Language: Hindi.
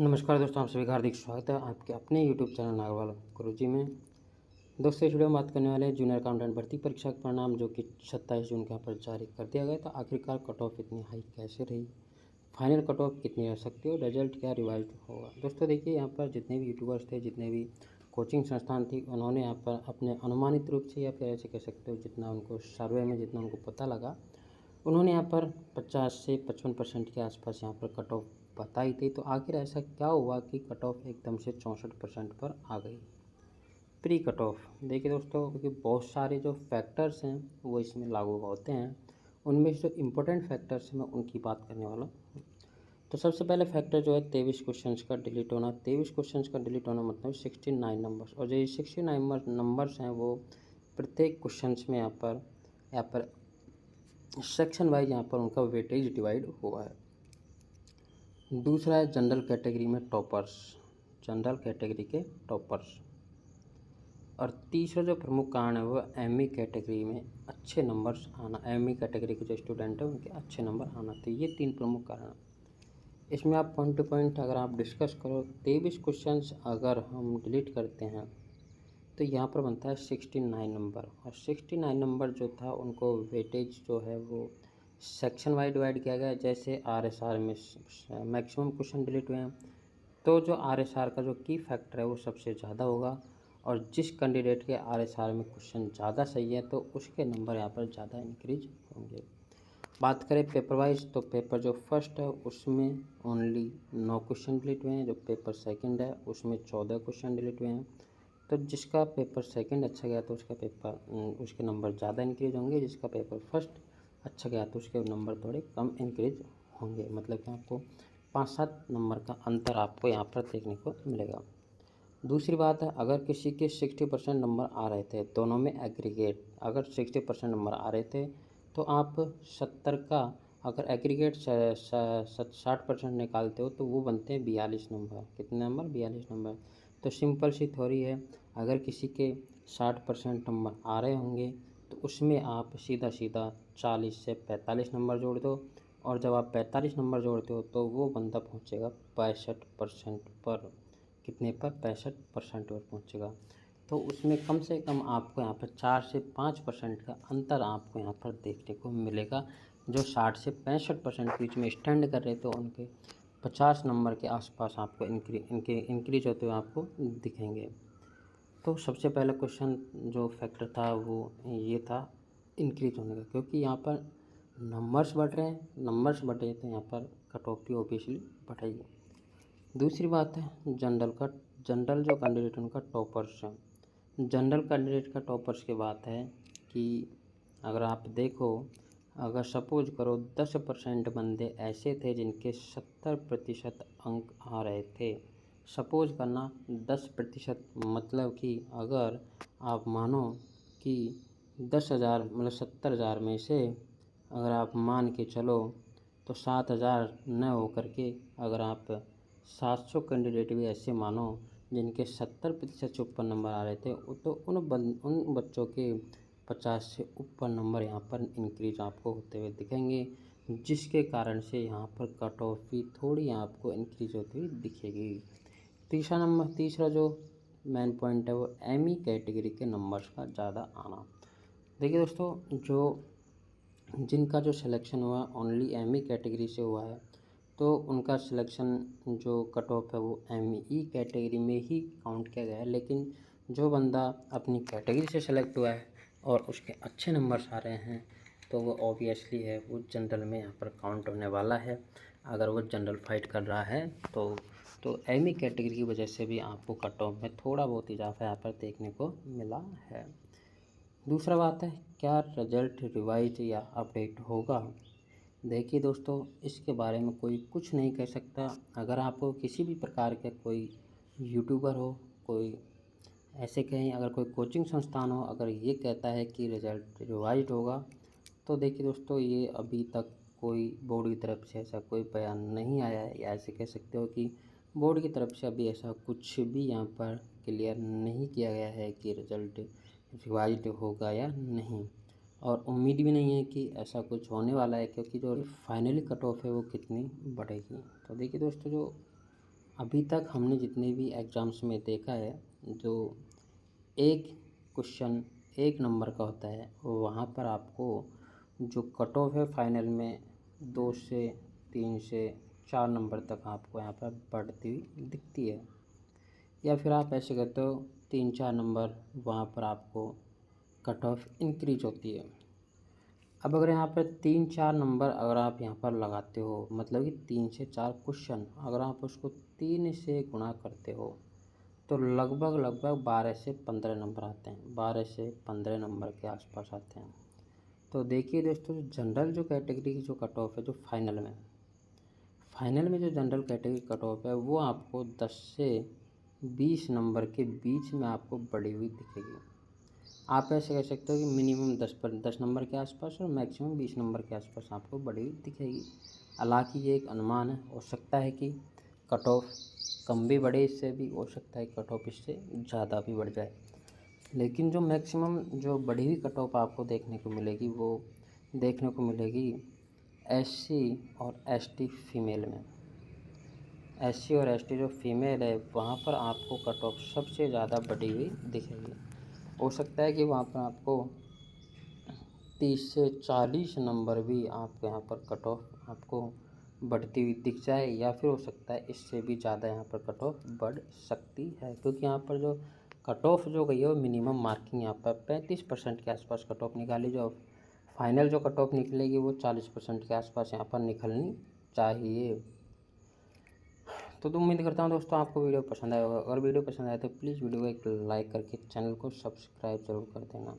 नमस्कार दोस्तों, आप सभी का हार्दिक स्वागत है आपके अपने यूट्यूब चैनल नागरवाल गुरुजी में। दोस्तों, इस वीडियो में बात करने वाले हैं जूनियर अकाउंटेंट भर्ती परीक्षा का परिणाम जो कि 27 जून के यहाँ पर जारी कर दिया गया। तो आखिरकार कट ऑफ इतनी हाई कैसे रही, फाइनल कट ऑफ कितनी रह सकती है और रिजल्ट क्या रिवाइज होगा। दोस्तों देखिए, यहाँ पर जितने भी यूट्यूबर्स थे, जितने भी कोचिंग संस्थान थी, उन्होंने यहाँ पर अपने अनुमानित रूप से या फिर ऐसे कह सकते हो जितना उनको सर्वे में जितना उनको पता लगा, उन्होंने यहाँ पर 50 से 55% के आसपास यहाँ पर कट ऑफ बताई थी। तो आखिर ऐसा क्या हुआ कि कट ऑफ एकदम से 64% पर आ गई। प्री कट ऑफ देखिए दोस्तों, क्योंकि बहुत सारे जो फैक्टर्स हैं वो इसमें लागू होते हैं। उनमें से जो इम्पोर्टेंट फैक्टर्स हैं मैं उनकी बात करने वाला हूँ। तो सबसे पहले फैक्टर जो है 23 क्वेश्चंस का डिलीट होना। 23 क्वेश्चंस का डिलीट होना मतलब 69 नंबर्स, और जो ये 69 नंबर्स हैं वो प्रत्येक क्वेश्चंस में यहाँ पर सेक्शन वाइज यहाँ पर उनका वेटेज डिवाइड हुआ है। दूसरा है जनरल कैटेगरी में टॉपर्स, जनरल कैटेगरी के टॉपर्स। और तीसरा जो प्रमुख कारण है वो एमई कैटेगरी में अच्छे नंबर्स आना, एमई कैटेगरी के जो स्टूडेंट हैं उनके अच्छे नंबर आना। तो ये 3 प्रमुख कारण। इसमें आप पॉइंट टू पॉइंट अगर आप डिस्कस करो, 23 क्वेश्चंस अगर हम डिलीट करते हैं तो यहाँ पर बनता है 69 नंबर। और 69 नंबर जो था उनको वेटेज जो है वो सेक्शन वाइज डिवाइड किया गया। जैसे आरएसआर में मैक्सिमम क्वेश्चन डिलीट हुए हैं, तो जो आरएसआर का जो की फैक्टर है वो सबसे ज़्यादा होगा, और जिस कैंडिडेट के आरएसआर में क्वेश्चन ज़्यादा सही है तो उसके नंबर यहाँ पर ज़्यादा इंक्रीज होंगे। बात करें पेपर वाइज, तो पेपर जो फर्स्ट है उसमें ओनली 9 क्वेश्चन डिलीट हुए हैं। जो पेपर सेकंड है उसमें 14 क्वेश्चन डिलीट हुए हैं। तो जिसका पेपर सेकंड अच्छा गया तो उसके नंबर ज़्यादा इंक्रीज होंगे, जिसका पेपर फर्स्ट अच्छा गया तो उसके नंबर थोड़े कम इंक्रीज होंगे। मतलब कि आपको 5-7 नंबर का अंतर आपको यहाँ पर देखने को मिलेगा। दूसरी बात है, अगर किसी के 60% नंबर आ रहे थे दोनों में एग्रीगेट, अगर 60% नंबर आ रहे थे तो आप 70 का अगर एग्रीगेट 60% निकालते हो तो वो बनते हैं 42 नंबर। कितने नंबर? 42 नंबर। तो सिंपल सी थ्योरी है, अगर किसी के 60% नंबर आ रहे होंगे तो उसमें आप सीधा सीधा 40 से 45 नंबर जोड़ दो, और जब आप 45 नंबर जोड़ते हो तो वो बंदा पहुंचेगा 65% पर। कितने पर? 65% पर पहुंचेगा। तो उसमें कम से कम आपको यहाँ पर 4 से 5% का अंतर आपको यहाँ पर देखने को मिलेगा। जो 60 से 65% बीच में स्टैंड कर रहे थे उनके 50 नंबर के आसपास आपको इंक्रीज होते हुए आपको दिखेंगे। तो सबसे पहला क्वेश्चन जो फैक्टर था वो ये था इंक्रीज होने का, क्योंकि यहाँ पर नंबर्स बढ़ रहे हैं, नंबर्स बढ़े तो यहाँ पर कट ऑफ भी ऑब्वियसली बढ़ेगी। दूसरी बात है जनरल जो कैंडिडेट उनका टॉपर्स है। जनरल कैंडिडेट का टॉपर्स की बात है कि अगर आप देखो, अगर सपोज करो 10% बंदे ऐसे थे जिनके 70% अंक आ रहे थे। सपोज करना 10%, मतलब कि अगर आप मानो कि 10,000 मतलब 70,000 में से अगर आप मान के चलो तो 7,000 न हो करके अगर आप 700 कैंडिडेट भी ऐसे मानो जिनके 70% से ऊपर नंबर आ रहे थे, तो उन बच्चों के 50 से ऊपर नंबर यहाँ पर इंक्रीज आपको होते हुए दिखेंगे, जिसके कारण से यहाँ पर कट ऑफ भी थोड़ी आपको इंक्रीज होती हुई दिखेगी। तीसरा जो मेन पॉइंट है वो एमई कैटेगरी के नंबर्स का ज़्यादा आना। देखिए दोस्तों, जिनका जो सिलेक्शन हुआ ओनली एमई कैटेगरी से हुआ है, तो उनका सिलेक्शन जो कट ऑफ है वो एमई कैटेगरी में ही काउंट किया गया है। लेकिन जो बंदा अपनी कैटेगरी से सेलेक्ट हुआ है और उसके अच्छे नंबर्स आ रहे हैं तो वो ऑब्वियसली है वो जनरल में यहाँ पर काउंट होने वाला है। अगर वो जनरल फाइट कर रहा है तो एमई कैटेगरी की वजह से भी आपको कट ऑफ में थोड़ा बहुत इजाफा यहाँ पर देखने को मिला है। दूसरा बात है, क्या रिजल्ट रिवाइज या अपडेट होगा। देखिए दोस्तों, इसके बारे में कोई कुछ नहीं कह सकता। अगर आपको किसी भी प्रकार के कोई यूट्यूबर हो, कोई ऐसे कहीं अगर कोई कोचिंग संस्थान हो, अगर ये कहता है कि रिज़ल्ट रिवाइज होगा, तो देखिए दोस्तों, ये अभी तक कोई बोर्ड की तरफ से ऐसा कोई बयान नहीं आया है, या ऐसे कह सकते हो कि बोर्ड की तरफ से अभी ऐसा कुछ भी यहाँ पर क्लियर नहीं किया गया है कि रिज़ल्ट रिवाइज होगा या नहीं। और उम्मीद भी नहीं है कि ऐसा कुछ होने वाला है, क्योंकि जो फाइनली कट ऑफ है वो कितनी बढ़ेगी। तो देखिए दोस्तों, जो अभी तक हमने जितने भी एग्ज़ाम्स में देखा है, जो एक क्वेश्चन एक नंबर का होता है, वहाँ पर आपको जो कट ऑफ है फाइनल में 2 से 3 से 4 नंबर तक आपको यहाँ पर बढ़ती हुई दिखती है। या फिर आप ऐसे करते हो 3-4 नंबर वहाँ पर आपको कट ऑफ इंक्रीज होती है। अब अगर यहाँ पर 3-4 नंबर अगर आप यहाँ पर लगाते हो, मतलब कि 3 से 4 क्वेश्चन अगर आप उसको 3 से गुणा करते हो, तो लगभग 12 से 15 नंबर आते हैं। 12 से 15 नंबर के आसपास आते हैं। तो देखिए दोस्तों, जो जनरल जो कैटेगरी की जो कट ऑफ है, जो फाइनल में जो जनरल कैटेगरी कट ऑफ है, वो आपको 10 से 20 नंबर के बीच में आपको बढ़ी हुई दिखेगी। आप ऐसे कह सकते हो कि मिनिमम 10 नंबर के आसपास और मैक्सिमम 20 नंबर के आसपास आपको बढ़ी हुई दिखेगी। हालांकि ये एक अनुमान है, हो सकता है कि कट ऑफ कम भी बढ़े, इससे भी हो सकता है कट ऑफ इससे ज़्यादा भी बढ़ जाए। लेकिन जो मैक्सिमम जो बढ़ी हुई कट ऑफ आपको देखने को मिलेगी, वो देखने को मिलेगी एससी और एसटी फीमेल में। एससी और एसटी जो फीमेल है, वहाँ पर आपको कट ऑफ सबसे ज़्यादा बढ़ी हुई दिखेगी। हो सकता है कि वहाँ पर आपको 30 से 40 नंबर भी आपको यहाँ पर कट ऑफ आपको बढ़ती हुई दिख जाए, या फिर हो सकता है इससे भी ज़्यादा यहाँ पर कट ऑफ बढ़ सकती है, क्योंकि यहाँ पर जो कट ऑफ जो गई है वो मिनिमम मार्किंग यहाँ पर 35% के आसपास कट ऑफ निकाली। जो फाइनल जो कट ऑफ निकलेगी वो 40% के आसपास यहाँ पर निकलनी चाहिए। तो उम्मीद करता हूँ दोस्तों आपको वीडियो पसंद आया होगा। अगर वीडियो पसंद आए तो प्लीज़ वीडियो को एक लाइक करके चैनल को सब्सक्राइब जरूर कर देना।